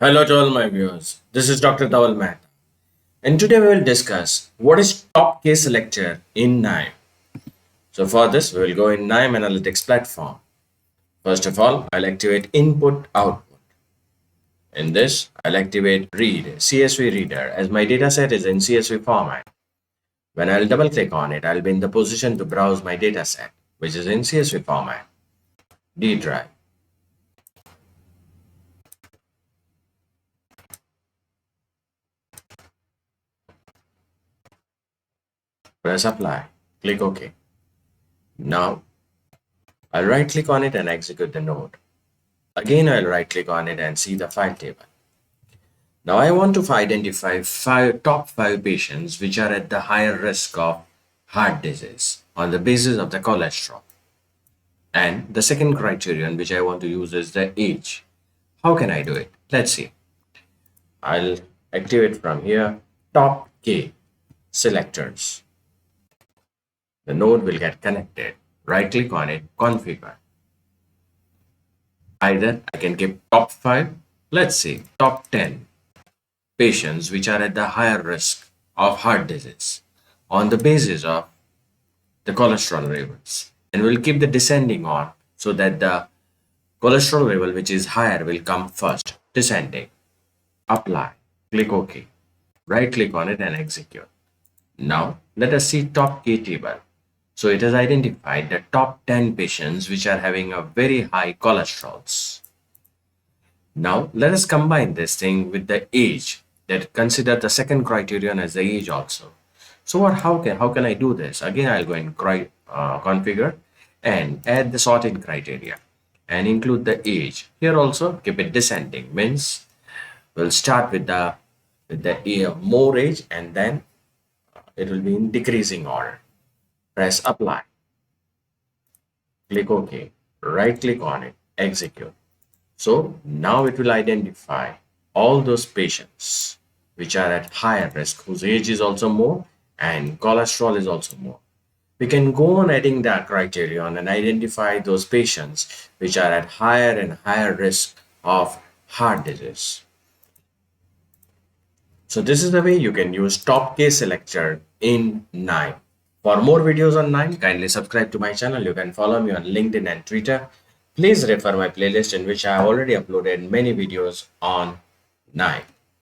Hello to all my viewers. This is Dr. Dhaval Maheta. And today we will discuss what is top case selector in KNIME. So for this, we will go in KNIME Analytics platform. First of all, I'll activate input output. In this, I'll activate read CSV reader as my dataset is in CSV format. When I'll double click on it, I'll be in the position to browse my dataset, which is in CSV format. D drive. Press apply. Click OK. Now, I'll right click on it and execute the node. Again, I'll right click on it and see the file table. Now I want to identify top 5 patients which are at the higher risk of heart disease on the basis of the cholesterol. And the second criterion which I want to use is the age. How can I do it? Let's see. I'll activate from here top K selectors. The node will get connected. Right click on it, configure. Either I can give top 5, let's say top 10 patients which are at the higher risk of heart disease on the basis of the cholesterol levels, and we'll keep the descending on so that the cholesterol level which is higher will come first. Descending. Apply. Click OK. Right click on it and execute. Now let us see top K table. So it has identified the top 10 patients which are having a very high cholesterols. Now let us combine this thing with the age, that consider the second criterion as the age also. So how can I do this? Again, I'll go and configure and add the sorting criteria and include the age. Here also keep it descending, means we'll start with the more age and then it will be in decreasing order. Press apply. Click OK. Right click on it. Execute. So now it will identify all those patients which are at higher risk, whose age is also more and cholesterol is also more. We can go on adding that criterion and identify those patients which are at higher and higher risk of heart disease. So this is the way you can use top case selector in KNIME. For more videos on KNIME, kindly subscribe to my channel. You can follow me on LinkedIn and Twitter. Please refer my playlist in which I have already uploaded many videos on KNIME.